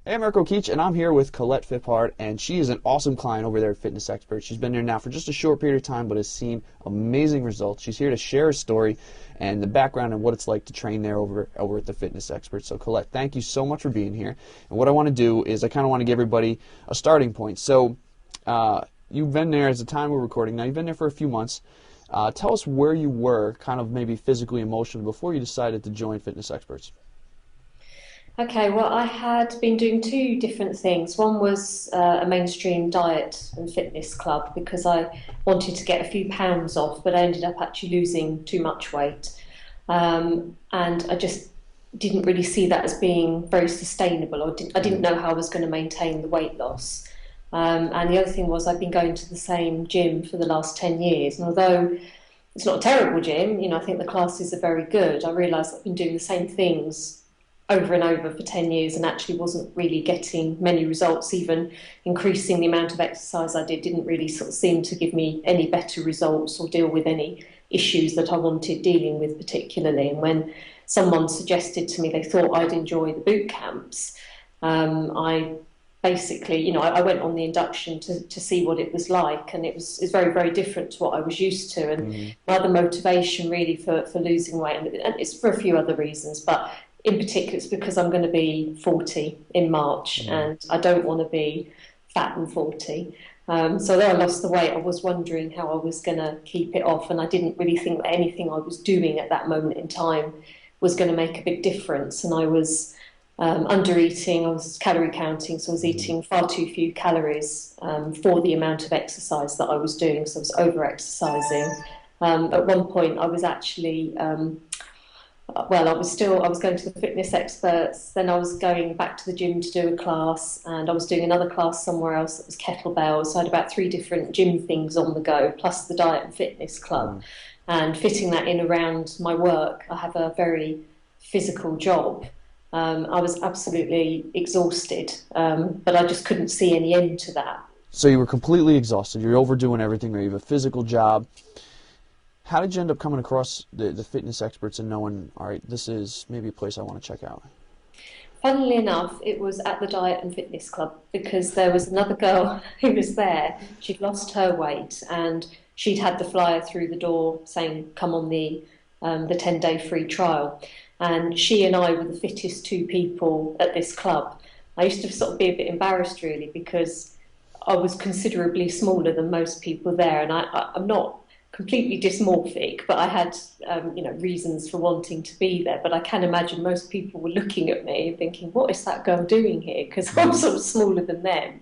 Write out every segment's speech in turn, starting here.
Hey, I'm Mirko Keach, and I'm here with Colette Phippard, and she is an awesome client over there at Fitness Expert. She's been there now for just a short period of time, but has seen amazing results. She's here to share her story and the background and what it's like to train there over at the Fitness Expert. So, Colette, thank you so much for being here. And what I want to do is I kind of want to give everybody a starting point. So, you've been there, as the time we're recording now, you've been there for a few months. Tell us where you were, kind of maybe physically, emotionally, before you decided to join Fitness Experts. Okay, well, I had been doing two different things. One was a mainstream diet and fitness club because I wanted to get a few pounds off, but I ended up actually losing too much weight. And I just didn't really see that as being very sustainable. I didn't know how I was going to maintain the weight loss. And the other thing was I've been going to the same gym for the last 10 years. And although it's not a terrible gym, I think the classes are very good, I realised I've been doing the same things over and over for 10 years and actually wasn't really getting many results. Even increasing the amount of exercise I didn't really sort of seem to give me any better results or deal with any issues that I wanted dealing with particularly. And when someone suggested to me they thought I'd enjoy the boot camps, I basically, I went on the induction to see what it was like, and it's very, very different to what I was used to. And my other motivation really for losing weight, and it's for a few other reasons, but in particular, it's because I'm going to be 40 in March, and I don't want to be fat and 40. So although I lost the weight, I was wondering how I was going to keep it off, and I didn't really think that anything I was doing at that moment in time was going to make a big difference. And I was under eating, I was calorie counting, so I was eating far too few calories for the amount of exercise that I was doing, so I was over exercising. At one point, I was actually I was going to the fitness experts, then I was going back to the gym to do a class, and I was doing another class somewhere else that was kettlebells. So I had about three different gym things on the go, plus the diet and fitness club, and fitting that in around my work. I have a very physical job. I was absolutely exhausted, but I just couldn't see any end to that. So you were completely exhausted. You're overdoing everything, or you have a physical job. How did you end up coming across the Fitness Experts and knowing, all right, this is maybe a place I want to check out? Funnily enough, it was at the Diet and Fitness Club because there was another girl who was there. She'd lost her weight and she'd had the flyer through the door saying, "Come on the 10-day free trial." And she and I were the fittest two people at this club. I used to sort of be a bit embarrassed really because I was considerably smaller than most people there, and I'm not completely dysmorphic, but I had reasons for wanting to be there. But I can imagine most people were looking at me and thinking, "What is that girl doing here?" Because I'm sort of smaller than them.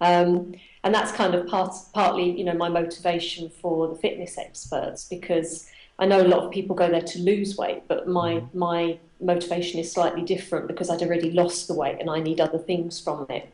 And that's kind of partly, my motivation for the fitness experts, because I know a lot of people go there to lose weight, but my motivation is slightly different because I'd already lost the weight and I need other things from it.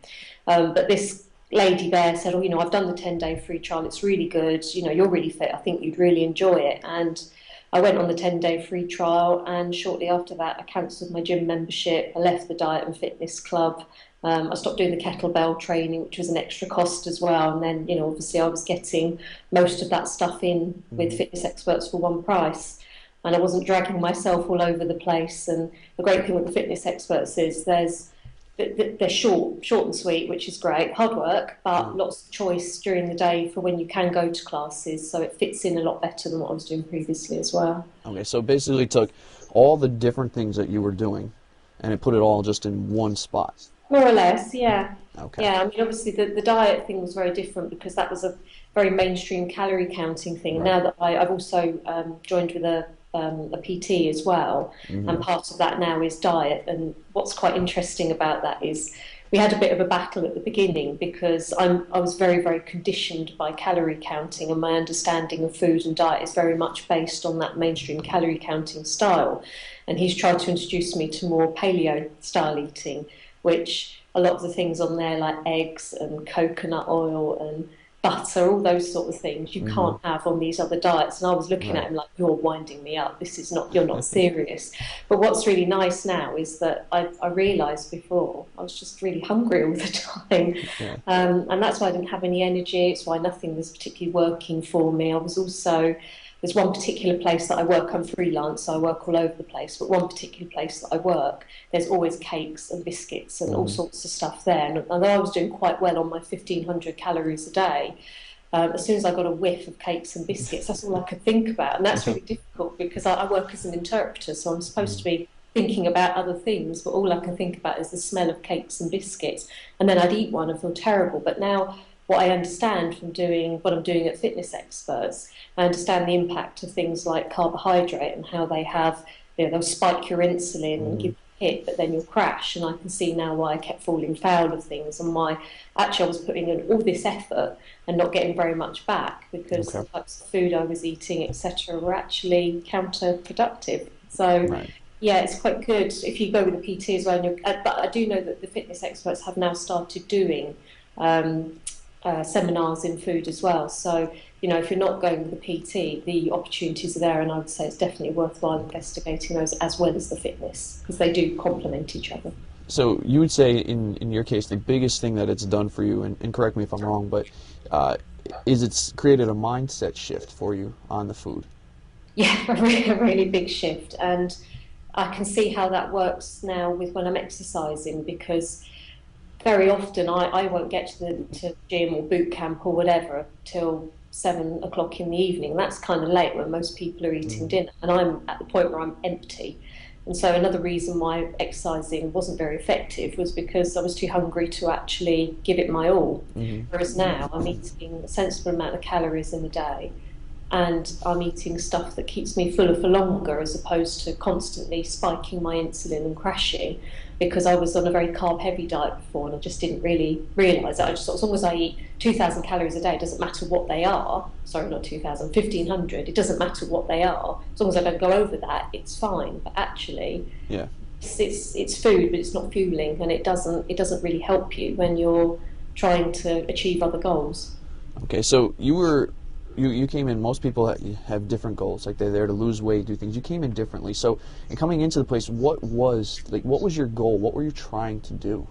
But this lady there said, "Oh, I've done the 10-day free trial. It's really good. You're really fit. I think you'd really enjoy it." And I went on the 10-day free trial, and shortly after that, I cancelled my gym membership. I left the diet and fitness club. I stopped doing the kettlebell training, which was an extra cost as well. And then, obviously, I was getting most of that stuff in with fitness experts for one price. And I wasn't dragging myself all over the place. And the great thing with the fitness experts is they're short and sweet, which is great. Hard work, but lots of choice during the day for when you can go to classes. So it fits in a lot better than what I was doing previously as well. Okay, so basically took all the different things that you were doing and it put it all just in one spot. More or less, yeah. Okay. Yeah, I mean, obviously the diet thing was very different because that was a very mainstream calorie counting thing. Right. Now that I've also joined with a PT as well, and part of that now is diet. And what's quite interesting about that is we had a bit of a battle at the beginning because I was very, very conditioned by calorie counting, and my understanding of food and diet is very much based on that mainstream calorie counting style. And he's tried to introduce me to more paleo style eating, which a lot of the things on there like eggs and coconut oil and butter, all those sort of things you can't have on these other diets. And I was looking at him like, "You're winding me up. This is not, you're not serious." But what's really nice now is that I realised before I was just really hungry all the time. Yeah. And that's why I didn't have any energy. It's why nothing was particularly working for me. I was also there's one particular place that I work. I'm freelance, so I work all over the place. But one particular place that I work, there's always cakes and biscuits and all sorts of stuff there. And although I was doing quite well on my 1,500 calories a day, as soon as I got a whiff of cakes and biscuits, that's all I could think about. And that's really difficult because I work as an interpreter, so I'm supposed to be thinking about other things, but all I can think about is the smell of cakes and biscuits. And then I'd eat one and feel terrible. But now what I understand from doing what I'm doing at Fitness Experts, I understand the impact of things like carbohydrate and how they have, they'll spike your insulin and give you a hit, but then you'll crash. And I can see now why I kept falling foul of things and why actually I was putting in all this effort and not getting very much back because the types of food I was eating, etc., were actually counterproductive. So yeah, it's quite good if you go with a PT as well. But I do know that the Fitness Experts have now started doing seminars in food as well. So, if you're not going with the PT, the opportunities are there, and I would say it's definitely worthwhile investigating those as well as the fitness, because they do complement each other. So you would say, in your case, the biggest thing that it's done for you, and correct me if I'm wrong, but is it's created a mindset shift for you on the food? Yeah, a really big shift. And I can see how that works now with when I'm exercising, because very often I won't get to the gym or boot camp or whatever till 7 o'clock in the evening. That's kind of late when most people are eating dinner, and I'm at the point where I'm empty. And so another reason why exercising wasn't very effective was because I was too hungry to actually give it my all. Whereas now I'm eating a sensible amount of calories in a day, and I'm eating stuff that keeps me fuller for longer, as opposed to constantly spiking my insulin and crashing, because I was on a very carb-heavy diet before, and I just didn't really realise that. I just thought, as long as I eat 2,000 calories a day, it doesn't matter what they are. Sorry, not 2,000, 1,500. It doesn't matter what they are. As long as I don't go over that, it's fine. But actually, it's food, but it's not fueling, and it doesn't really help you when you're trying to achieve other goals. Okay, so you came in, most people have different goals, like they're there to lose weight, do things. You came in differently. So, in coming into the place, what was your goal? What were you trying to do?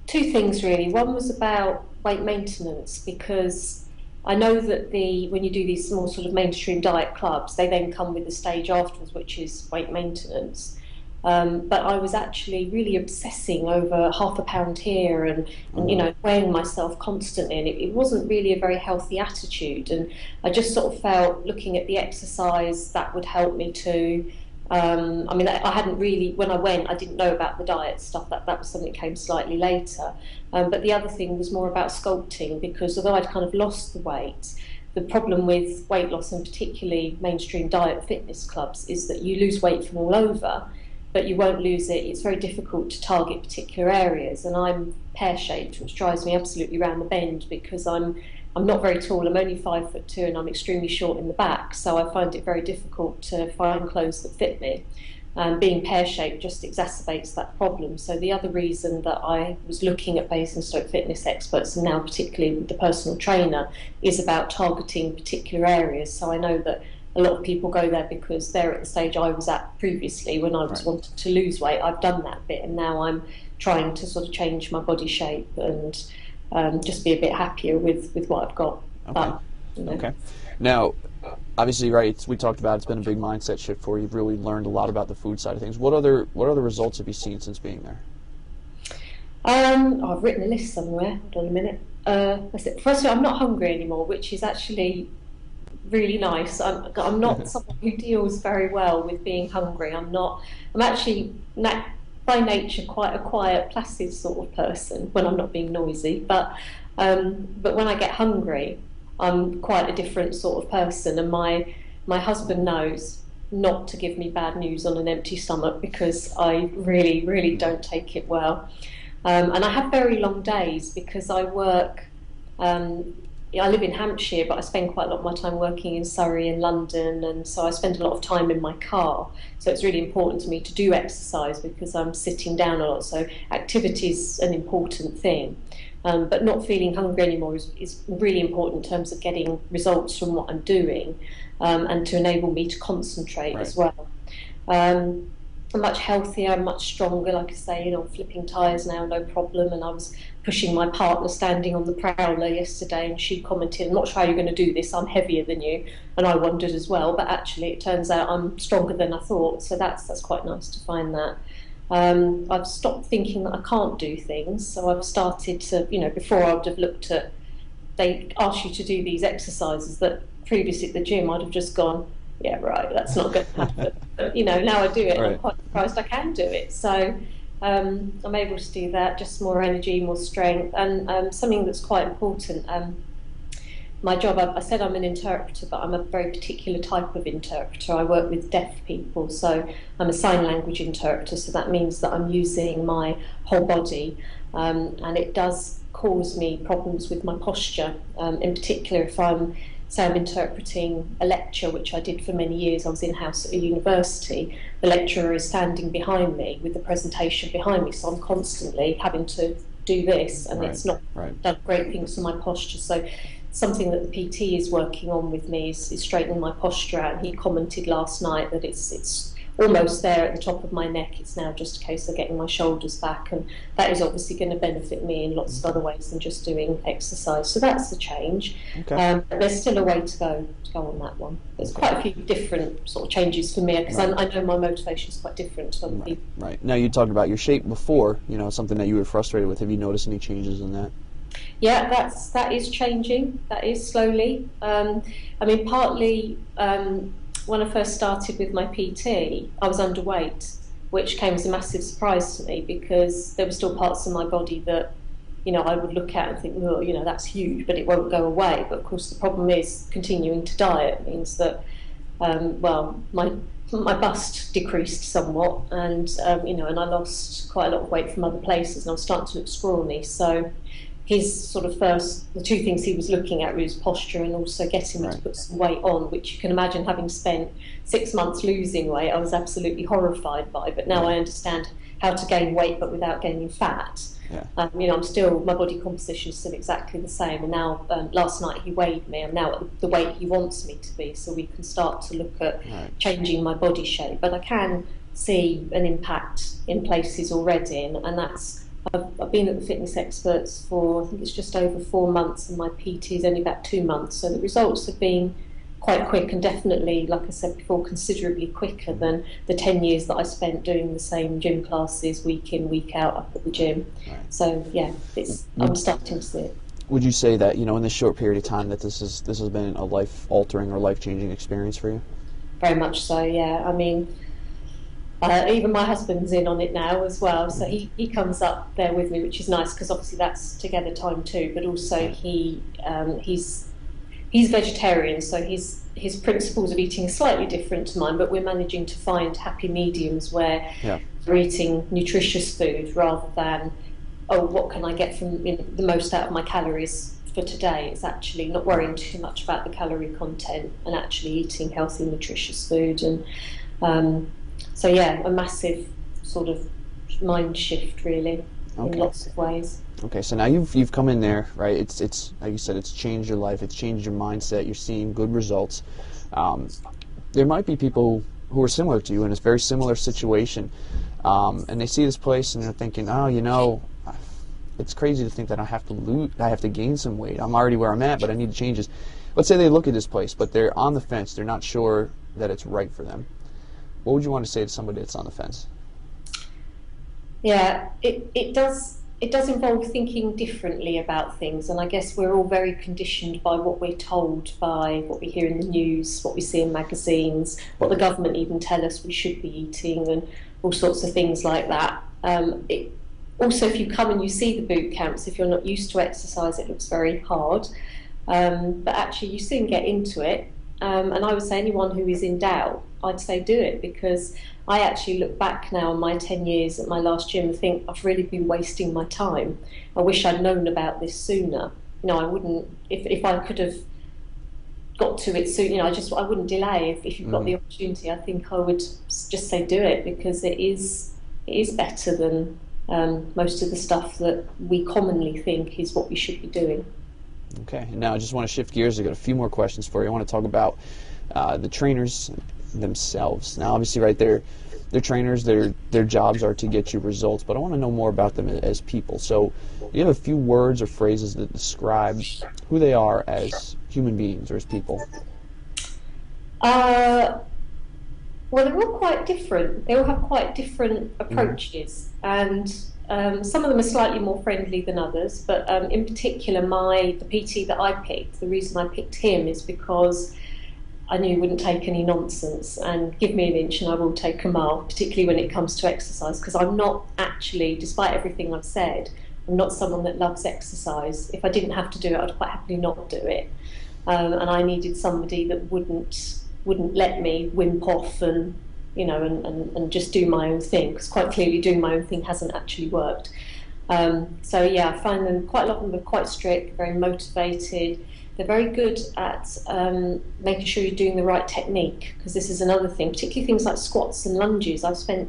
Two things really. One was about weight maintenance, because I know that when you do these more sort of mainstream diet clubs, they then come with the stage afterwards, which is weight maintenance. But I was actually really obsessing over half a pound here and weighing myself constantly, and it wasn't really a very healthy attitude. And I just sort of felt, looking at the exercise, that would help me to. I hadn't really, when I went, I didn't know about the diet stuff. That was something that came slightly later. But the other thing was more about sculpting, because although I'd kind of lost the weight, the problem with weight loss, and particularly mainstream diet fitness clubs, is that you lose weight from all over, but you won't lose it. It's very difficult to target particular areas, and I'm pear-shaped, which drives me absolutely round the bend, because I'm not very tall. I'm only 5'2", and I'm extremely short in the back, so I find it very difficult to find clothes that fit me. Being pear-shaped just exacerbates that problem. So the other reason that I was looking at Basingstoke Fitness Experts, and now particularly with the personal trainer, is about targeting particular areas. So I know that a lot of people go there because they're at the stage I was at previously when I was wanting to lose weight. I've done that bit, and now I'm trying to sort of change my body shape and just be a bit happier with what I've got. Okay. Now, obviously, we talked about it's been a big mindset shift for you. You've really learned a lot about the food side of things. What other results have you seen since being there? I've written a list somewhere. Hold on a minute. First of all, I'm not hungry anymore, which is actually really nice. I'm not someone who deals very well with being hungry. I'm actually by nature quite a quiet, placid sort of person when I'm not being noisy. But when I get hungry, I'm quite a different sort of person. And my husband knows not to give me bad news on an empty stomach, because I really, really don't take it well. And I have very long days because I work. I live in Hampshire, but I spend quite a lot of my time working in Surrey and London, and so I spend a lot of time in my car. So it's really important to me to do exercise because I'm sitting down a lot. So activity is an important thing. But not feeling hungry anymore is really important in terms of getting results from what I'm doing, and to enable me to concentrate as well. I'm much healthier, much stronger. Like I say, I'm flipping tyres now, no problem. And I was pushing my partner standing on the prowler yesterday, and she commented, "I'm not sure how you're going to do this. I'm heavier than you." And I wondered as well, but actually, it turns out I'm stronger than I thought. So that's quite nice to find that. I've stopped thinking that I can't do things, so I've started to, before I would have looked at, they ask you to do these exercises that previously at the gym I'd have just gone, yeah, right, that's not going to happen. But, now I do it, and Right. I'm quite surprised I can do it. So I'm able to do that, just more energy, more strength, and something that's quite important. My job, I said I'm an interpreter, but I'm a very particular type of interpreter. I work with deaf people, so I'm a sign language interpreter, so that means that I'm using my whole body, and it does cause me problems with my posture. In particular, if I'm interpreting a lecture, which I did for many years. I was in-house at a university. The lecturer is standing behind me with the presentation behind me, so I'm constantly having to do this, and it's not done great things for my posture. So something that the PT is working on with me is straightening my posture out. And he commented last night that it's almost there at the top of my neck. It's now just a case of getting my shoulders back, and that is obviously going to benefit me in lots of other ways than just doing exercise. So that's the change. Okay. But there's still a way to go on that one. There's quite a few different sort of changes for me, because I know my motivation is quite different to other people. Right. Now, you talked about your shape before, something that you were frustrated with. Have you noticed any changes in that? Yeah, that is changing. That is slowly. Partly when I first started with my PT, I was underweight, which came as a massive surprise to me, because there were still parts of my body that, I would look at and think, well, that's huge, but it won't go away. But of course, the problem is continuing to diet means that, my bust decreased somewhat, and and I lost quite a lot of weight from other places, and I was starting to look scrawny. So his sort of the two things he was looking at was posture and also getting me to put some weight on, which you can imagine, having spent 6 months losing weight, I was absolutely horrified by. But now I understand how to gain weight but without gaining fat. Yeah. I'm still, my body composition is still exactly the same. And now, last night he weighed me. I'm now at the weight he wants me to be, so we can start to look at changing my body shape. But I can see an impact in places already, and that's, I've been at the Fitness Experts for, I think it's just over 4 months, and my PT is only about 2 months. So the results have been quite quick, and definitely, like I said before, considerably quicker than the 10 years that I spent doing the same gym classes week in, week out up at the gym. So yeah, I'm starting to see it. Would you say that, in this short period of time, that this has been a life-altering or life-changing experience for you? Very much so, yeah. Even my husband's in on it now as well, so he comes up there with me, which is nice, because obviously that's together time too. But also he's vegetarian, so his principles of eating are slightly different to mine. But we're managing to find happy mediums where we're eating nutritious food rather than, what can I get from the most out of my calories for today. It's actually not worrying too much about the calorie content and actually eating healthy, nutritious food. And so yeah, a massive sort of mind shift, really, in lots of ways. Okay, so now you've come in there, right? It's like you said, it's changed your life, it's changed your mindset. You're seeing good results. There might be people who are similar to you in a very similar situation, and they see this place and they're thinking, it's crazy to think that I have to gain some weight. I'm already where I'm at, but I need to change this. Let's say they look at this place, but they're on the fence. They're not sure that it's right for them. What would you want to say to somebody that's on the fence? Yeah, it does involve thinking differently about things, and I guess we're all very conditioned by what we're told, by what we hear in the news, what we see in magazines, what the government even tell us we should be eating, and all sorts of things like that. Also, if you come and you see the boot camps, if you're not used to exercise, it looks very hard, but actually you soon get into it. And I would say anyone who is in doubt, I'd say do it, because I actually look back now on my 10 years at my last gym and think I've really been wasting my time. I wish I'd known about this sooner. I wouldn't, if I could have got to it soon, I wouldn't delay. If you've got the opportunity, I think I would just say do it, because it is better than most of the stuff that we commonly think is what we should be doing. Okay, and now I just want to shift gears. I've got a few more questions for you. I want to talk about the trainers themselves. Now, obviously, right there, they're trainers. Their jobs are to get you results, but I want to know more about them as people. So, you have a few words or phrases that describe who they are as human beings or as people. Uh, well, they're all quite different. They all have quite different Hmm. approaches, and some of them are slightly more friendly than others. But in particular, the PT that I picked, the reason I picked him is because I knew he wouldn't take any nonsense and give me an inch and I will take a mile, particularly when it comes to exercise, because I'm not actually, despite everything I've said, I'm not someone that loves exercise. If I didn't have to do it, I'd quite happily not do it. And I needed somebody that wouldn't let me wimp off and and just do my own thing, because quite clearly doing my own thing hasn't actually worked. So yeah, I find them quite a lot of them are quite strict, very motivated. They're very good at making sure you're doing the right technique, because this is another thing, particularly things like squats and lunges. I've spent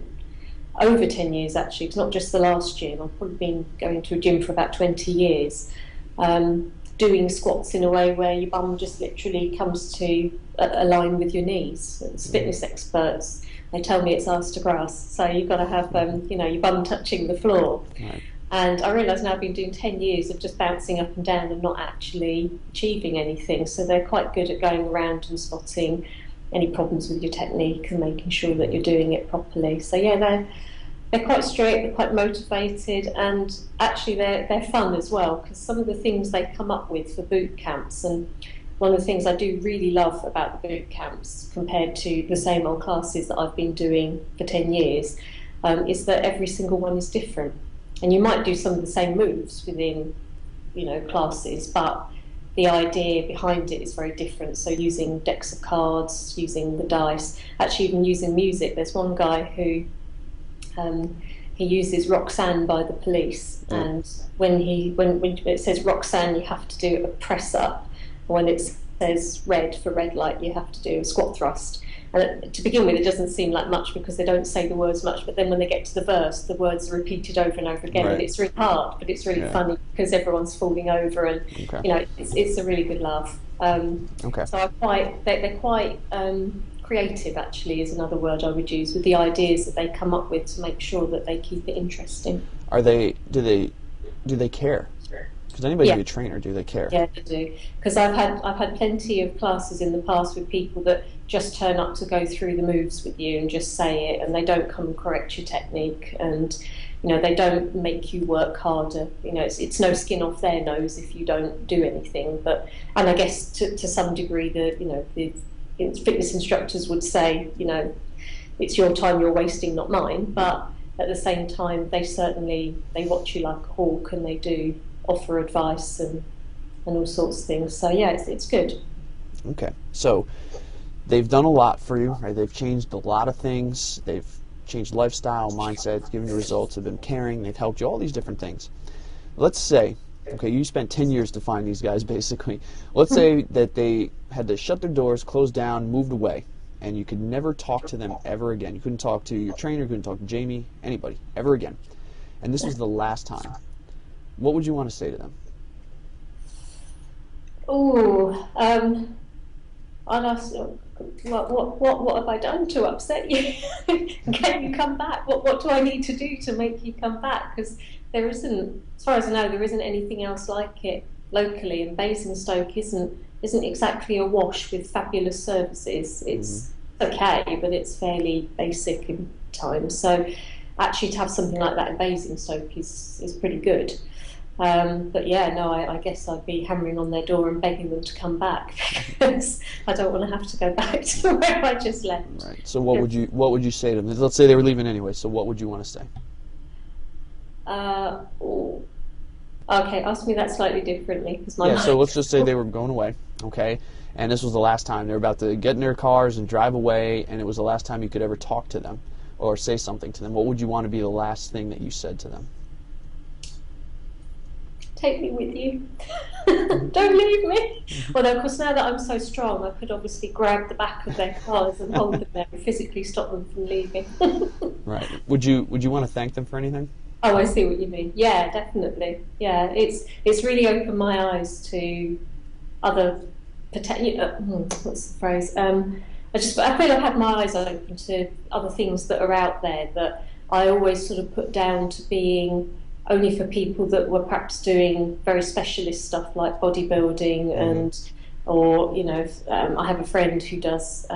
over 10 years actually, it's not just the last gym. I've probably been going to a gym for about 20 years, doing squats in a way where your bum just literally comes to align with your knees. As fitness experts, they tell me it's arse to grass, so you've got to have your bum touching the floor. Right. And I realise now I've been doing 10 years of just bouncing up and down and not actually achieving anything. So they're quite good at going around and spotting any problems with your technique and making sure that you're doing it properly. So yeah, they're quite strict, they're quite motivated, and actually they're fun as well, because some of the things they come up with for boot camps, and one of the things I do really love about the boot camps compared to the same old classes that I've been doing for 10 years, is that every single one is different. And you might do some of the same moves within, classes, but the idea behind it is very different. So using decks of cards, using the dice, actually even using music. There's one guy who he uses Roxanne by the Police, Yeah. and when it says Roxanne, you have to do a press up. When it says red for red light, you have to do a squat thrust. And to begin with, it doesn't seem like much because they don't say the words much, but then when they get to the verse, the words are repeated over and over again, and Right. it's really hard, but it's really Yeah. funny because everyone's falling over, and Okay. it's a really good laugh. Okay. So they're quite creative, actually, is another word I would use, with the ideas that they come up with to make sure that they keep it interesting. Are they? Do they care? Because anybody can Yeah. be a trainer. Do they care? Yeah, I do. Because I've had plenty of classes in the past with people that just turn up to go through the moves with you and just say it, and they don't come and correct your technique, and they don't make you work harder. It's no skin off their nose if you don't do anything. And I guess to some degree, the fitness instructors would say, it's your time you're wasting, not mine. But at the same time, they watch you like a hawk, and they do offer advice and all sorts of things. So yeah, it's good. Okay. So they've done a lot for you, right? They've changed a lot of things. They've changed lifestyle, mindsets, given you results, have been caring, they've helped you, all these different things. Let's say, okay, you spent 10 years to find these guys, basically. Let's say that they had to shut their doors, close down, moved away, and you could never talk to them ever again. You couldn't talk to your trainer, you couldn't talk to Jamie, anybody, ever again. And this was the last time. What would you want to say to them? Oh, I'd ask, what have I done to upset you? Can you come back? What do I need to do to make you come back? Because there isn't, as far as I know, there isn't anything else like it locally, and Basingstoke isn't exactly awash with fabulous services. Hmm. It's okay, but it's fairly basic in times. So actually, to have something like that in Basingstoke is pretty good. But yeah, no, I guess I'd be hammering on their door and begging them to come back because I don't want to have to go back to where I just left. Right. So what would you say to them? Let's say they were leaving anyway. So what would you want to say? Oh, okay, ask me that slightly differently because my Yeah. So mind. let's just say they were going away, okay, and this was the last time they were about to get in their cars and drive away, and it was the last time you could ever talk to them or say something to them. What would you want to be the last thing that you said to them? Take me with you. Don't leave me. Although, of course, now that I'm so strong, I could obviously grab the back of their cars and hold them there and physically stop them from leaving. Right. Would you want to thank them for anything? Oh, I see what you mean. Yeah, definitely. Yeah, it's really opened my eyes to other what's the phrase? I feel I've had my eyes open to other things that are out there that I always sort of put down to being only for people that were perhaps doing very specialist stuff like bodybuilding and, or, you know, I have a friend who does,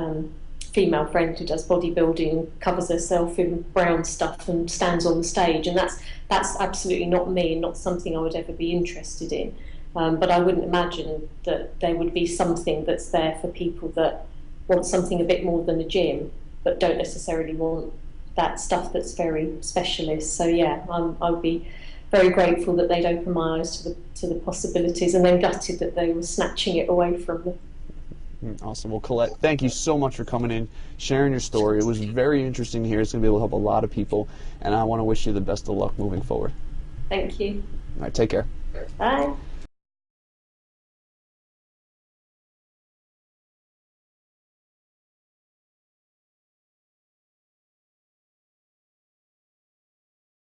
female friend who does bodybuilding, covers herself in brown stuff and stands on the stage, and that's absolutely not me and not something I would ever be interested in. But I wouldn't imagine that there would be something that's there for people that want something a bit more than a gym, but don't necessarily want that stuff that's very specialist. So yeah, I would be very grateful that they'd open my eyes to the possibilities, and then gutted that they were snatching it away from me. Awesome. Well, Colette, thank you so much for coming in, sharing your story. It was very interesting to hear. It's going to be able to help a lot of people, and I want to wish you the best of luck moving forward. Thank you. All right, take care. Bye.